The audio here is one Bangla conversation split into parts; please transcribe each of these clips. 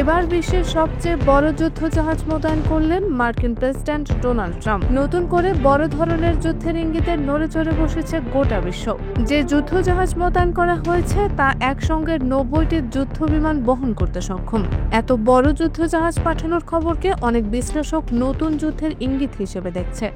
এবার বিশ্বের সবচেয়ে বড় যুদ্ধজাহাজ মোতায়েন করলেন মার্কিন প্রেসিডেন্ট ডোনাল্ড ট্রাম্প। নতুন করে বড় ধরনের যুদ্ধের ইঙ্গিতে নড়ে চড়ে বসেছে গোটা বিশ্ব। যে যুদ্ধজাহাজ মোতায়েন করা হয়েছে তা একসঙ্গে 90টি যুদ্ধবিমান বহন করতে সক্ষম। এত বড় যুদ্ধজাহাজ পাঠানোর খবরকে অনেক বিশ্লেষক নতুন যুদ্ধের ইঙ্গিত হিসেবে দেখছে।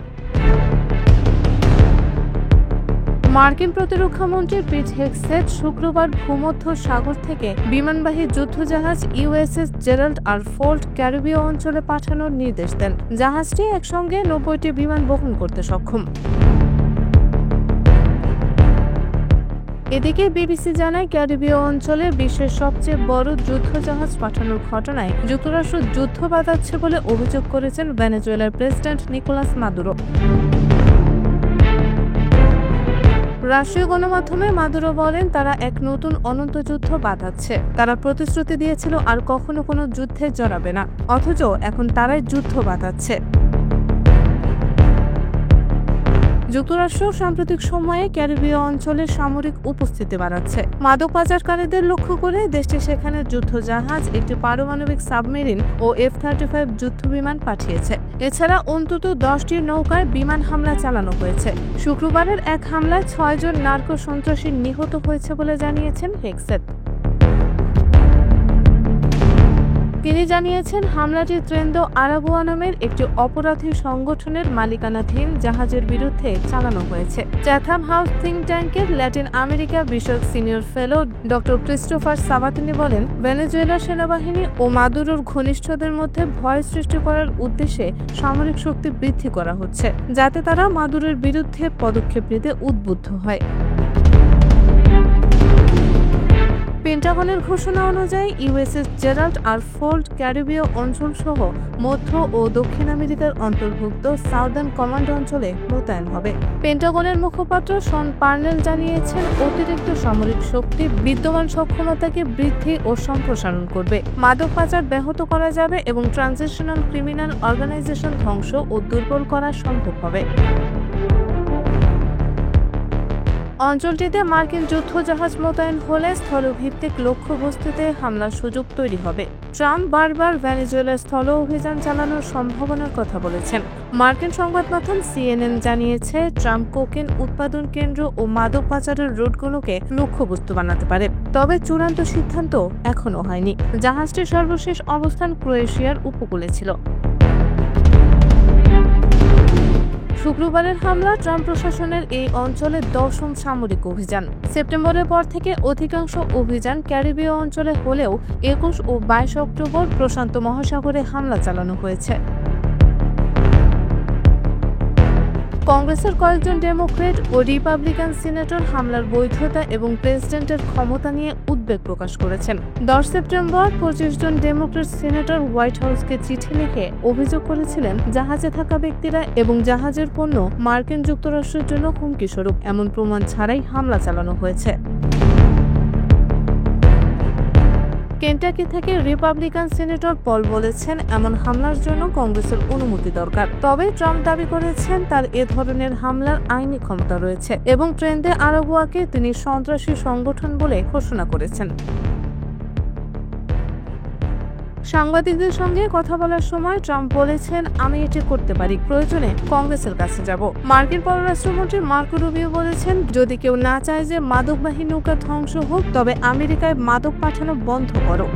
মার্কিন প্রতিরক্ষা মন্ত্রী পিট হেগসেট শুক্রবার ভূমধ্য সাগর থেকে বিমানবাহী যুদ্ধজাহাজ ইউএসএস জেরাল্ড আর ফোর্ড ক্যারিবীয় অঞ্চলে পাঠানোর নির্দেশ দেন। জাহাজটি একসঙ্গে 90টি বিমান বহন করতে সক্ষম। এদিকে বিবিসি জানায়, ক্যারিবীয় অঞ্চলে বিশ্বের সবচেয়ে বড় যুদ্ধজাহাজ পাঠানোর ঘটনায় যুক্তরাষ্ট্র যুদ্ধ বাঁধাচ্ছে বলে অভিযোগ করেছেন ভেনেজুয়েলার প্রেসিডেন্ট নিকোলাস মাদুরো। রাষ্ট্রীয় গণমাধ্যমে মাদুরো বলেন, তারা এক নতুন অনন্ত যুদ্ধ বাঁধাচ্ছে। তারা প্রতিশ্রুতি দিয়েছিল আর কখনো কোনো যুদ্ধে জড়াবে না, অথচ এখন তারাই যুদ্ধ বাঁধাচ্ছে। যুক্তরাষ্ট্র সাম্প্রতিক সময়ে ক্যারিবীয় অঞ্চলে সামরিক উপস্থিতি বাড়াচ্ছে। মাদক পাচারকারীদের লক্ষ্য করে দেশটি সেখানে যুদ্ধজাহাজ, একটি পারমাণবিক সাবমেরিন ও F-35 যুদ্ধবিমান পাঠিয়েছে। এছাড়া অন্তত 10টি নৌকায় বিমান হামলা চালানো হয়েছে। শুক্রবারের এক হামলায় 6 জন নার্কো সন্ত্রাসী নিহত হয়েছে বলে জানিয়েছেন হেগসেট। তিনি জানিয়েছেন, হামলাটি ত্রেন্দো আরাবুয়া নামের একটি অপরাধী সংগঠনের মালিকানাধীন জাহাজের বিরুদ্ধে চালানো হয়েছে। চ্যাথাম হাউস থিঙ্ক ট্যাঙ্কের ল্যাটিন আমেরিকা বিষয়ক সিনিয়র ফেলো ডক্টর ক্রিস্টোফার সাবাতিনি বলেন, ভেনেজুয়েলা সেনাবাহিনী ও মাদুরোর ঘনিষ্ঠদের মধ্যে ভয় সৃষ্টি করার উদ্দেশ্যে সামরিক শক্তি বৃদ্ধি করা হচ্ছে, যাতে তারা মাদুরোর বিরুদ্ধে পদক্ষেপ নিতে উদ্বুদ্ধ হয়। পেন্টাগনের ঘোষণা অনুযায়ী ইউএসএস জেরাল্ড আর ফোর্ড ক্যারিবীয় অঞ্চল সহ মধ্য ও দক্ষিণ আমেরিকার অন্তর্ভুক্ত সাউদার্ন কমান্ড অঞ্চলে মোতায়েন হবে। পেন্টাগনের মুখপাত্র শন পার্নেল জানিয়েছেন, অতিরিক্ত সামরিক শক্তি বিদ্যমান সক্ষমতাকে বৃদ্ধি ও সম্প্রসারণ করবে, মাদক পাচার ব্যাহত করা যাবে এবং ট্রানজিশনাল ক্রিমিনাল অর্গানাইজেশন ধ্বংস ও দুর্বল করা সম্ভব হবে। অঞ্চলটিতে মার্কিন যুদ্ধজাহাজ মোতায়েন হলে স্থলভিত্তিক লক্ষ্যবস্তুতে হামলার সুযোগ তৈরি হবে। ট্রাম্প বারবার ভেনেজুয়েলার স্থল অভিযান চালানোর সম্ভাবনার কথা বলেছেন। মার্কিন সংবাদ মাধ্যম CNN জানিয়েছে, ট্রাম্প কোকেন উৎপাদন কেন্দ্র ও মাদক পাচারের রুটগুলোকে লক্ষ্যবস্তু বানাতে পারে। তবে চূড়ান্ত সিদ্ধান্ত এখনো হয়নি। জাহাজটির সর্বশেষ অবস্থান ক্রোয়েশিয়ার উপকূলে ছিল। শুক্রবারের হামলা ট্রাম্প প্রশাসনের এই অঞ্চলে 10ম সামরিক অভিযান। সেপ্টেম্বরের পর থেকে অধিকাংশ অভিযান ক্যারিবীয় অঞ্চলে হলেও 21 ও 22 অক্টোবর প্রশান্ত মহাসাগরে হামলা চালানো হয়েছে। কংগ্রেসের কয়েকজন ডেমোক্রেট ও রিপাবলিকান সিনেটর হামলার বৈধতা এবং প্রেসিডেন্টের ক্ষমতা নিয়ে উদ্বেগ প্রকাশ করেছেন। 10 সেপ্টেম্বর 25 জন ডেমোক্রেট সিনেটর হোয়াইট হাউসকে চিঠি লিখে অভিযোগ করেছিলেন, জাহাজে থাকা ব্যক্তিরা এবং জাহাজের পণ্য মার্কিন যুক্তরাষ্ট্রের জন্য হুমকি স্বরূপ এমন প্রমাণ ছাড়াই হামলা চালানো হয়েছে। কেন্টাকি থেকে রিপাবলিকান সিনেটর পল বলেছেন, এমন হামলার জন্য কংগ্রেসের অনুমতি দরকার। তবে ট্রাম্প দাবি করেছেন, তার এ ধরনের হামলার আইনি ক্ষমতা রয়েছে এবং ট্রেন্দো আরাবুয়াকে তিনি সন্ত্রাসী সংগঠন বলে ঘোষণা করেছেন। সাংবাদিকদের সঙ্গে কথা বলার সময় ট্রাম্প বলেছেন, আমি এটি করতে পারি, প্রয়োজনে কংগ্রেসের কাছে যাব। মার্কিন পররাষ্ট্রমন্ত্রী মার্কো রুবিও বলেছেন, যদি কেউ না চায় যে মাদকবাহী নৌকা ধ্বংস হোক, তবে আমেরিকায় মাদক পাঠানো বন্ধ করো।